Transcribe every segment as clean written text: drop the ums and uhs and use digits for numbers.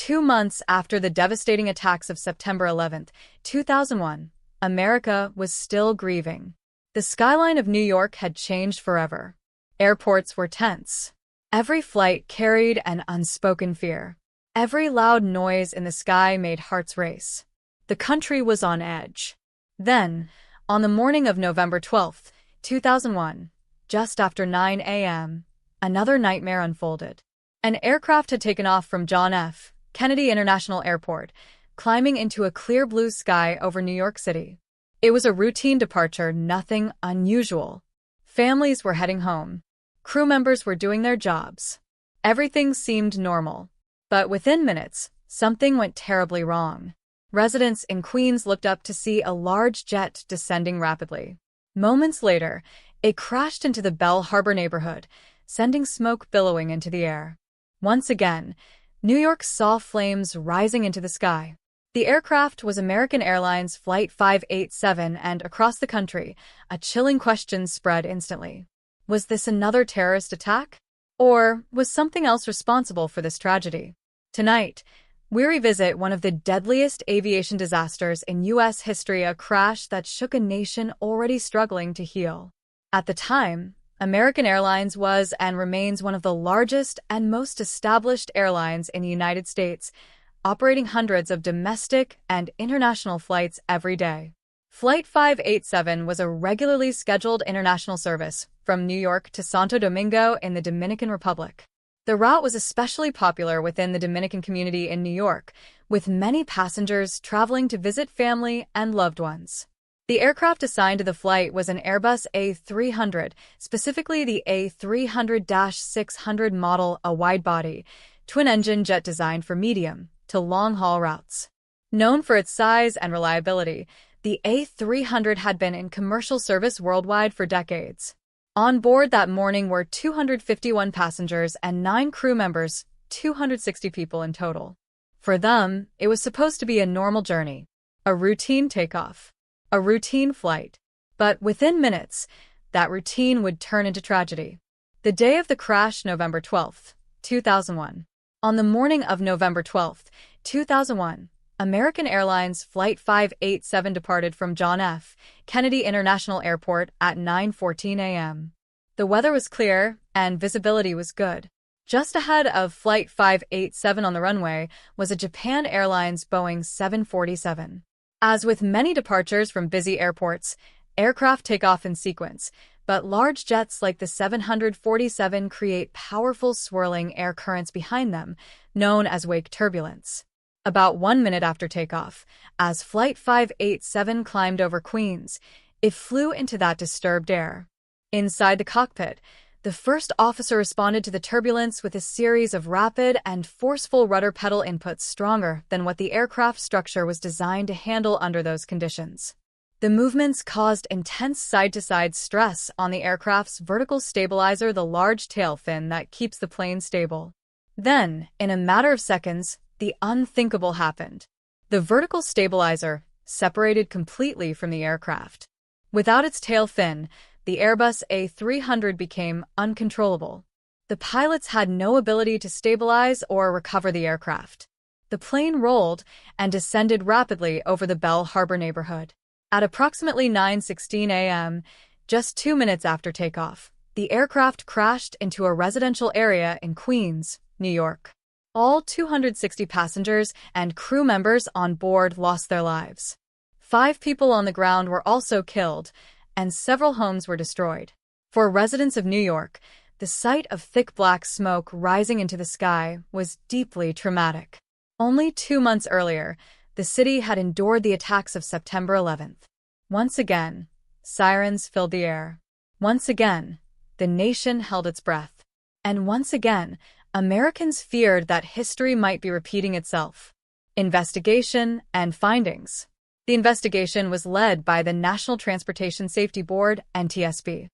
2 months after the devastating attacks of September 11, 2001, America was still grieving. The skyline of New York had changed forever. Airports were tense. Every flight carried an unspoken fear. Every loud noise in the sky made hearts race. The country was on edge. Then, on the morning of November 12, 2001, just after 9 a.m., another nightmare unfolded. An aircraft had taken off from John F. Kennedy International Airport, climbing into a clear blue sky over New York City. It was a routine departure, nothing unusual. Families were heading home. Crew members were doing their jobs. Everything seemed normal. But within minutes, something went terribly wrong. Residents in Queens looked up to see a large jet descending rapidly. Moments later, it crashed into the Belle Harbor neighborhood, sending smoke billowing into the air. Once again, New York saw flames rising into the sky. The aircraft was American Airlines Flight 587, and across the country, a chilling question spread instantly. Was this another terrorist attack? Or was something else responsible for this tragedy? Tonight, we revisit one of the deadliest aviation disasters in U.S. history, a crash that shook a nation already struggling to heal. At the time, American Airlines was and remains one of the largest and most established airlines in the United States, operating hundreds of domestic and international flights every day. Flight 587 was a regularly scheduled international service from New York to Santo Domingo in the Dominican Republic. The route was especially popular within the Dominican community in New York, with many passengers traveling to visit family and loved ones. The aircraft assigned to the flight was an Airbus A300, specifically the A300-600 model, a wide-body, twin-engine jet designed for medium to long-haul routes. Known for its size and reliability, the A300 had been in commercial service worldwide for decades. On board that morning were 251 passengers and 9 crew members, 260 people in total. For them, it was supposed to be a normal journey, a routine takeoff, a routine flight. But within minutes, that routine would turn into tragedy. The day of the crash, November 12, 2001. On the morning of November 12, 2001, American Airlines Flight 587 departed from John F. Kennedy International Airport at 9:14 a.m. The weather was clear and visibility was good. Just ahead of Flight 587 on the runway was a Japan Airlines Boeing 747. As with many departures from busy airports, aircraft take off in sequence, but large jets like the 747 create powerful swirling air currents behind them, known as wake turbulence. About 1 minute after takeoff, as Flight 587 climbed over Queens, it flew into that disturbed air. Inside the cockpit, the first officer responded to the turbulence with a series of rapid and forceful rudder pedal inputs stronger than what the aircraft structure was designed to handle under those conditions. The movements caused intense side-to-side stress on the aircraft's vertical stabilizer, the large tail fin that keeps the plane stable. Then, in a matter of seconds, the unthinkable happened. The vertical stabilizer separated completely from the aircraft. Without its tail fin, the Airbus A300 became uncontrollable. The pilots had no ability to stabilize or recover the aircraft. The plane rolled and descended rapidly over the Belle Harbor neighborhood. At approximately 9:16 a.m., just 2 minutes after takeoff, the aircraft crashed into a residential area in Queens, New York. All 260 passengers and crew members on board lost their lives. 5 people on the ground were also killed, and several homes were destroyed. For residents of New York, the sight of thick black smoke rising into the sky was deeply traumatic. Only 2 months earlier, the city had endured the attacks of September 11th. Once again, sirens filled the air. Once again, the nation held its breath. And once again, Americans feared that history might be repeating itself. Investigation and findings. The investigation was led by the National Transportation Safety Board, NTSB.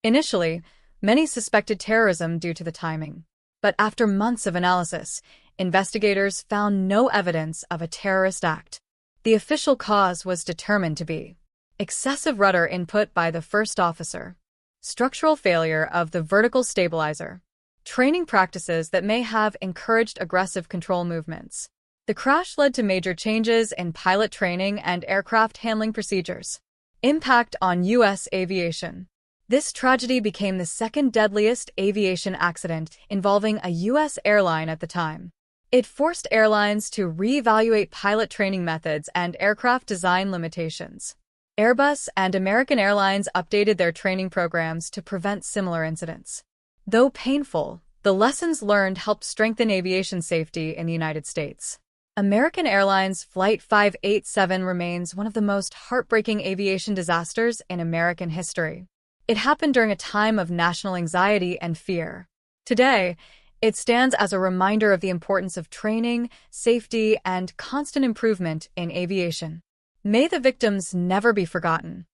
Initially, many suspected terrorism due to the timing. But after months of analysis, investigators found no evidence of a terrorist act. The official cause was determined to be excessive rudder input by the first officer, structural failure of the vertical stabilizer, training practices that may have encouraged aggressive control movements. The crash led to major changes in pilot training and aircraft handling procedures. Impact on U.S. aviation. This tragedy became the second deadliest aviation accident involving a U.S. airline at the time. It forced airlines to reevaluate pilot training methods and aircraft design limitations. Airbus and American Airlines updated their training programs to prevent similar incidents. Though painful, the lessons learned helped strengthen aviation safety in the United States. American Airlines Flight 587 remains one of the most heartbreaking aviation disasters in American history. It happened during a time of national anxiety and fear. Today, it stands as a reminder of the importance of training, safety, and constant improvement in aviation. May the victims never be forgotten.